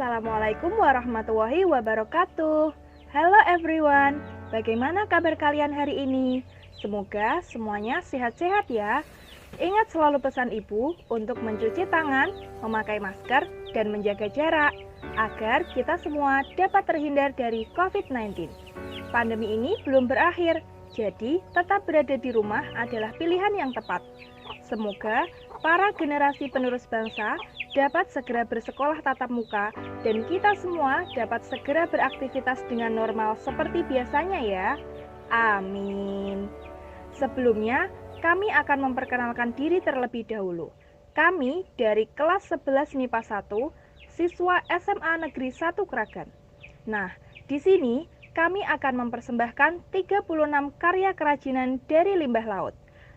Assalamualaikum warahmatullahi wabarakatuh. Hello everyone, bagaimana kabar kalian hari ini? Semoga semuanya sehat-sehat ya. Ingat selalu pesan ibu untuk mencuci tangan, memakai masker, dan menjaga jarak agar kita semua dapat terhindar dari COVID-19. Pandemi ini belum berakhir, jadi tetap berada di rumah adalah pilihan yang tepat. Semoga para generasi penerus bangsa dapat segera bersekolah tatap muka dan kita semua dapat segera beraktivitas dengan normal seperti biasanya ya. Amin. Sebelumnya, kami akan memperkenalkan diri terlebih dahulu. Kami dari kelas 11 MIPA 1, siswa SMA Negeri 1 Kragan. Nah, di sini kami akan mempersembahkan 36 karya kerajinan dari limbah laut.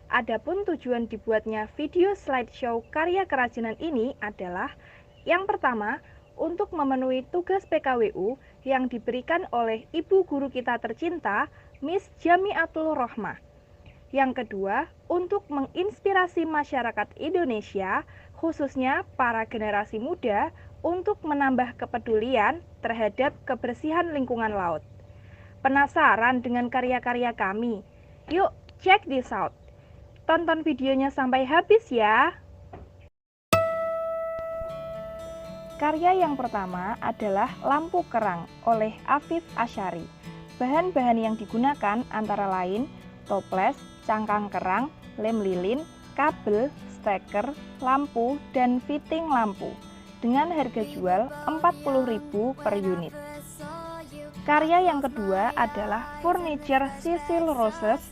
Adapun tujuan dibuatnya video slideshow karya kerajinan ini adalah yang pertama, untuk memenuhi tugas PKWU yang diberikan oleh ibu guru kita tercinta, Miss Jamiatul Rohmah. Yang kedua, untuk menginspirasi masyarakat Indonesia, khususnya para generasi muda, untuk menambah kepedulian terhadap kebersihan lingkungan laut. Penasaran dengan karya-karya kami? Yuk, check this out! Tonton videonya sampai habis ya. Karya yang pertama adalah Lampu Kerang oleh Afif Asyari. Bahan-bahan yang digunakan antara lain toples, cangkang kerang, lem lilin, kabel, steker, lampu, dan fitting lampu dengan harga jual Rp40.000 per unit. Karya yang kedua adalah Furniture Sisil Roses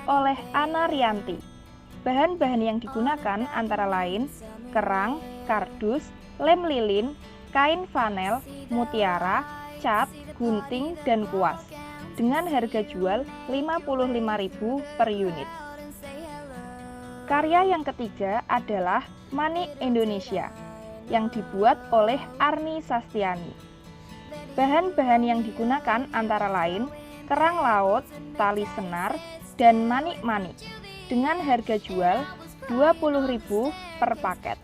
oleh Ana Rianti. Bahan-bahan yang digunakan antara lain kerang, kardus, lem lilin, kain fanel, mutiara, cat, gunting, dan kuas dengan harga jual Rp55.000 per unit. Karya yang ketiga adalah Manik Indonesia yang dibuat oleh Arni Sastiani. Bahan-bahan yang digunakan antara lain kerang laut, tali senar, dan manik-manik dengan harga jual Rp20.000 per paket.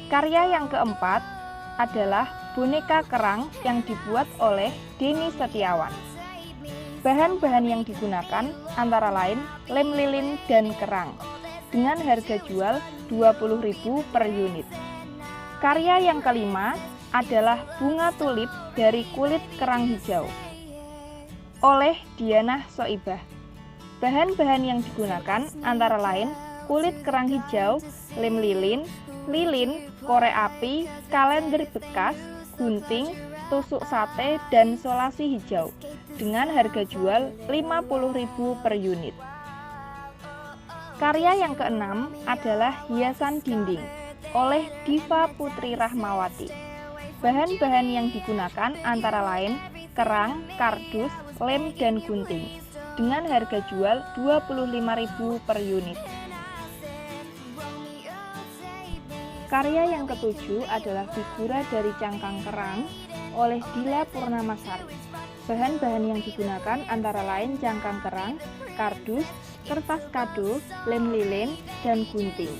Karya yang keempat adalah boneka kerang yang dibuat oleh Denny Setiawan. Bahan-bahan yang digunakan antara lain lem lilin dan kerang dengan harga jual Rp20.000 per unit. Karya yang kelima adalah bunga tulip dari kulit kerang hijau oleh Diana Soibah. Bahan-bahan yang digunakan antara lain kulit kerang hijau, lem lilin, lilin, korek api, kalender bekas, gunting, tusuk sate, dan solasi hijau dengan harga jual Rp50.000 per unit. Karya yang keenam adalah hiasan dinding oleh Diva Putri Rahmawati. Bahan-bahan yang digunakan antara lain kerang, kardus, lem, dan gunting dengan harga jual Rp25.000 per unit. Karya yang ketujuh adalah figura dari cangkang kerang oleh Dila Purnamasari. Bahan-bahan yang digunakan antara lain cangkang kerang, kardus, kertas kado, lem lilin, dan gunting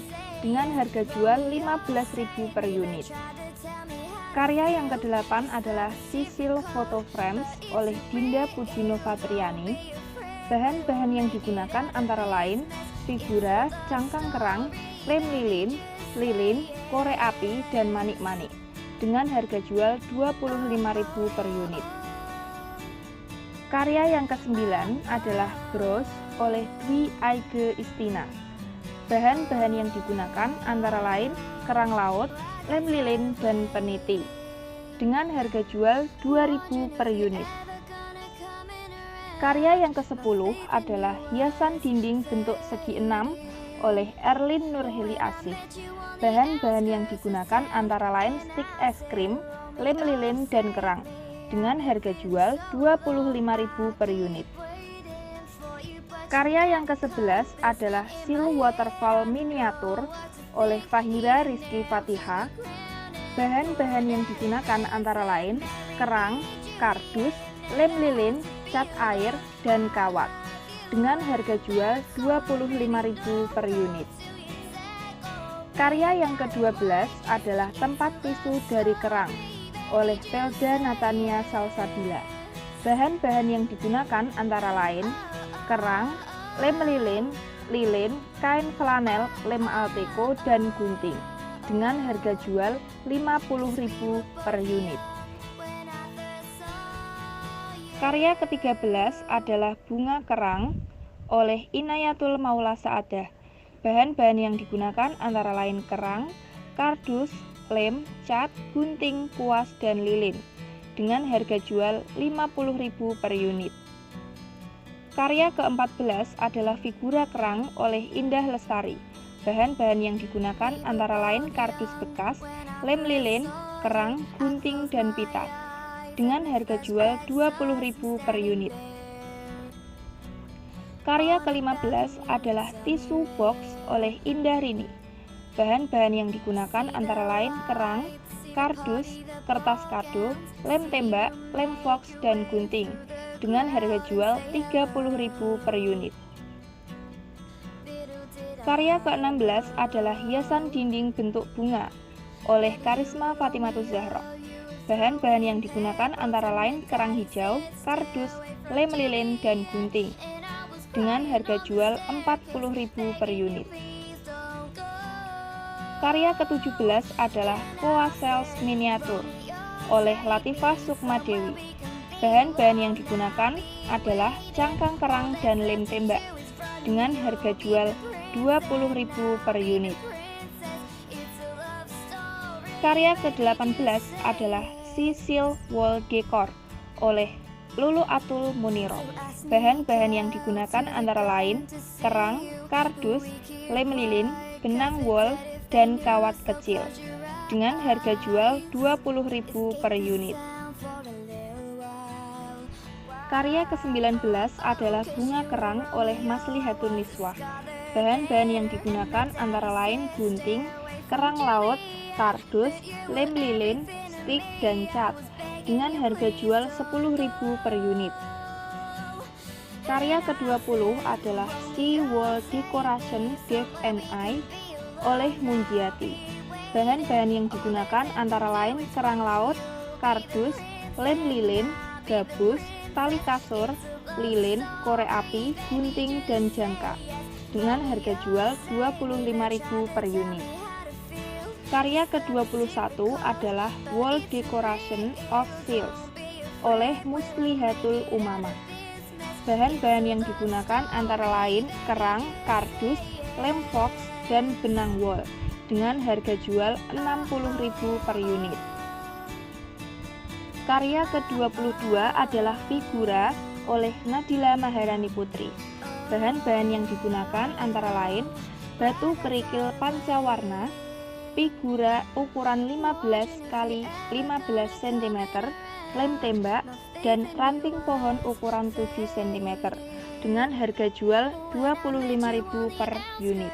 dengan harga jual Rp15.000 per unit. Karya yang kedelapan adalah Sisil Photo Frames oleh Dinda Pujinova Triani. Bahan-bahan yang digunakan antara lain figura, cangkang kerang, lem lilin, lilin, korek api, dan manik-manik dengan harga jual Rp25.000 per unit. Karya yang kesembilan adalah Bros oleh Dwi Aige Istina. Bahan-bahan yang digunakan antara lain kerang laut, lem lilin, dan peniti dengan harga jual Rp2.000 per unit. Karya yang ke-10 adalah hiasan dinding bentuk segi 6 oleh Erlin Nurheli Asih. Bahan-bahan yang digunakan antara lain stik es krim, lem lilin, dan kerang dengan harga jual Rp25.000 per unit. Karya yang ke-11 adalah Seal Waterfall Miniatur oleh Fahira Rizky Fatiha. Bahan-bahan yang digunakan antara lain kerang, kardus, lem lilin, cat air, dan kawat dengan harga jual Rp25.000 per unit. Karya yang ke-12 adalah tempat tisu dari kerang oleh Felda Natania Salsabila. Bahan-bahan yang digunakan antara lain kerang, lem lilin, kain flanel, lem Alteco, dan gunting dengan harga jual Rp50.000 per unit. Karya ke-13 adalah Bunga Kerang oleh Inayatul Maula Saadah. Bahan-bahan yang digunakan antara lain kerang, kardus, lem, cat, gunting, kuas, dan lilin dengan harga jual Rp50.000 per unit. Karya ke-14 adalah Figura Kerang oleh Indah Lestari. Bahan-bahan yang digunakan antara lain kardus bekas, lem lilin, kerang, gunting, dan pita dengan harga jual Rp20.000 per unit. Karya ke-15 adalah Tisu Box oleh Indah Rini. Bahan-bahan yang digunakan antara lain kerang, kardus, kertas kado, lem tembak, lem fox, dan gunting dengan harga jual Rp30.000 per unit. Karya ke-16 adalah Hiasan Dinding Bentuk Bunga oleh Karisma Fatimatus Zahra. Bahan-bahan yang digunakan antara lain kerang hijau, kardus, lem lilin, dan gunting dengan harga jual Rp40.000 per unit. Karya ke-17 adalah Koasels Miniatur oleh Latifah Sukmadewi. Bahan-bahan yang digunakan adalah cangkang kerang dan lem tembak dengan harga jual Rp20.000 per unit. Karya ke-18 adalah Sisil Wall Decor oleh Lulu Atul Muniro. Bahan-bahan yang digunakan antara lain kerang, kardus, lem lilin, benang wol, dan kawat kecil dengan harga jual Rp20.000 per unit. Karya ke-19 adalah Bunga Kerang oleh Maslihatun Niswah. Bahan-bahan yang digunakan antara lain gunting, kerang laut, kardus, lem lilin, stik, dan cat dengan harga jual Rp10.000 per unit. Karya ke-20 adalah Sea Wall Decoration Dave and I oleh Munjiati. Bahan-bahan yang digunakan antara lain kerang laut, kardus, lem lilin, gabus, tali kasur, lilin, korek api, gunting, dan jangka dengan harga jual Rp25.000 per unit. Karya ke-21 adalah Wall Decoration of Seals oleh Muslihatul Umamah. Bahan-bahan yang digunakan antara lain kerang, kardus, lem fox, dan benang wol dengan harga jual Rp60.000 per unit. Karya ke-22 adalah Figura oleh Nadila Maharani Putri. Bahan-bahan yang digunakan antara lain batu kerikil pancawarna, figura ukuran 15 x 15 cm, lem tembak, dan ranting pohon ukuran 7 cm dengan harga jual Rp25.000 per unit.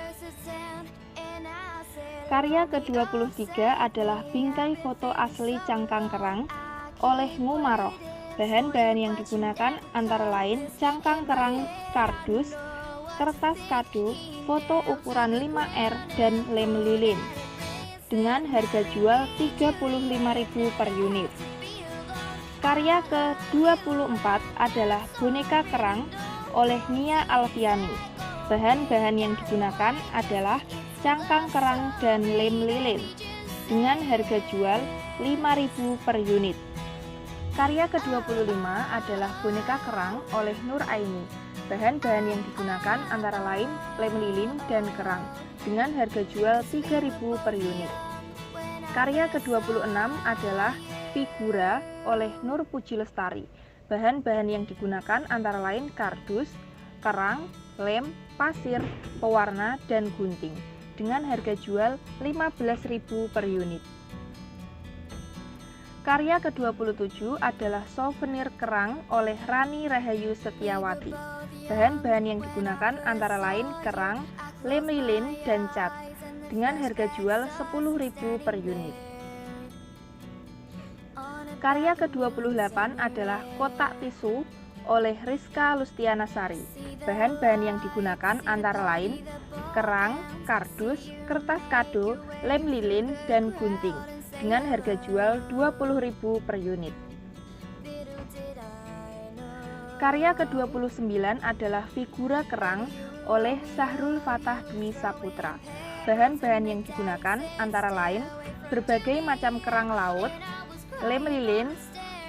Karya ke-23 adalah Bingkai Foto Asli Cangkang Kerang oleh Ngumaroh. Bahan-bahan yang digunakan antara lain cangkang kerang, kardus, kertas kado, foto ukuran 5R, dan lem lilin dengan harga jual Rp35.000 per unit. Karya ke-24 adalah Boneka Kerang oleh Nia Alfiani. Bahan-bahan yang digunakan adalah cangkang kerang dan lem lilin dengan harga jual Rp5.000 per unit. Karya ke-25 adalah Boneka Kerang oleh Nur Aini. Bahan-bahan yang digunakan antara lain lem lilin dan kerang dengan harga jual Rp3.000 per unit. Karya ke-26 adalah Figura oleh Nur Puji Lestari. Bahan-bahan yang digunakan antara lain kardus, kerang, lem, pasir, pewarna, dan gunting dengan harga jual Rp15.000 per unit. Karya ke-27 adalah Souvenir Kerang oleh Rani Rahayu Setiawati. Bahan-bahan yang digunakan antara lain kerang, lem lilin, dan cat dengan harga jual Rp10.000 per unit. Karya ke-28 adalah Kotak Tisu oleh Rizka Lustianasari. Bahan-bahan yang digunakan antara lain kerang, kardus, kertas kado, lem lilin, dan gunting dengan harga jual Rp20.000 per unit. Karya ke-29 adalah figura kerang oleh Sahrul Fatah Dwi Saputra. Bahan-bahan yang digunakan antara lain berbagai macam kerang laut, lem lilin,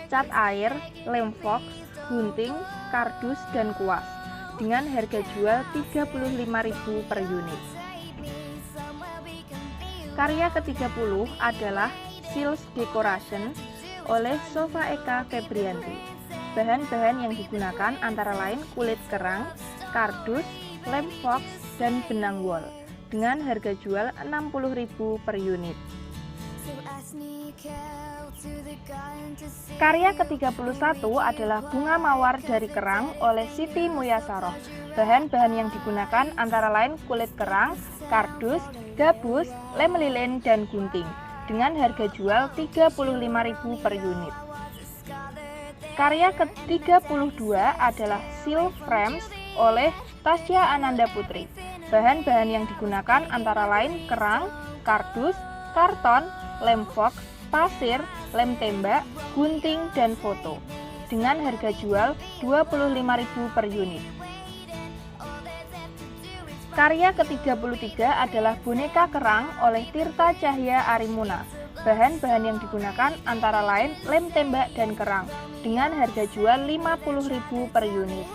cat air, lem fox, gunting, kardus, dan kuas dengan harga jual Rp35.000 per unit. Karya ke-30 adalah Silks Decoration oleh Sofa Eka Febrianti. Bahan-bahan yang digunakan antara lain kulit kerang, kardus, lem fox, dan benang wol dengan harga jual Rp60.000 per unit. Karya ke-31 adalah bunga mawar dari kerang oleh Siti Muyasaroh. Bahan-bahan yang digunakan antara lain kulit kerang, kardus, gabus, lem lilin, dan gunting dengan harga jual Rp35.000 per unit. Karya ke-32 adalah Silk Frames oleh Tasya Ananda Putri. Bahan-bahan yang digunakan antara lain kerang, kardus, karton, lem fox, pasir, lem tembak, gunting, dan foto dengan harga jual Rp25.000 per unit. Karya ke-33 adalah boneka kerang oleh Tirta Cahya Arimuna. Bahan-bahan yang digunakan antara lain lem tembak dan kerang dengan harga jual Rp50.000 per unit.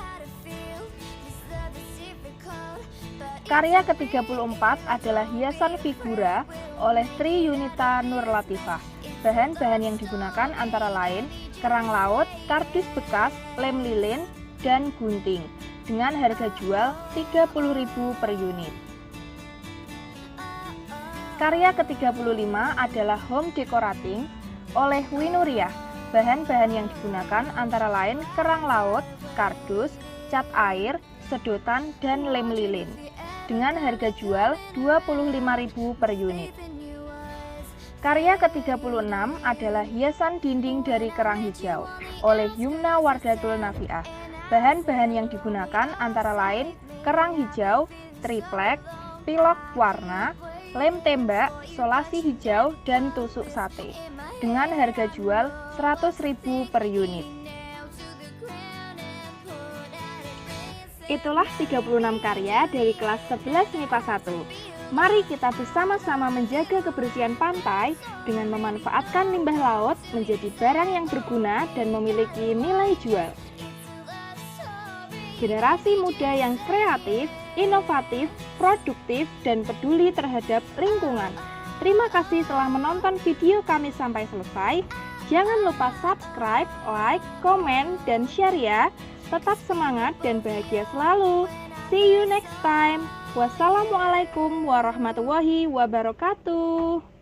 Karya ke-34 adalah hiasan figura oleh Tri Yunita Nur Latifah. Bahan-bahan yang digunakan antara lain kerang laut, kardus bekas, lem lilin, dan gunting dengan harga jual Rp30.000 per unit. Karya ke-35 adalah Home Decorating oleh Winuriah. Bahan-bahan yang digunakan antara lain kerang laut, kardus, cat air, sedotan, dan lem lilin dengan harga jual Rp25.000 per unit. Karya ke-36 adalah hiasan dinding dari kerang hijau oleh Yumna Wardatul Nafiah. Bahan-bahan yang digunakan antara lain kerang hijau, triplek, pilok warna, lem tembak, solasi hijau, dan tusuk sate dengan harga jual Rp100.000 per unit. Itulah 36 karya dari kelas 11 MIPA 1. Mari kita bersama-sama menjaga kebersihan pantai dengan memanfaatkan limbah laut menjadi barang yang berguna dan memiliki nilai jual. Generasi muda yang kreatif, inovatif, produktif, dan peduli terhadap lingkungan. Terima kasih telah menonton video kami sampai selesai. Jangan lupa subscribe, like, komen, dan share ya. Tetap semangat dan bahagia selalu. See you next time. Wassalamualaikum warahmatullahi wabarakatuh.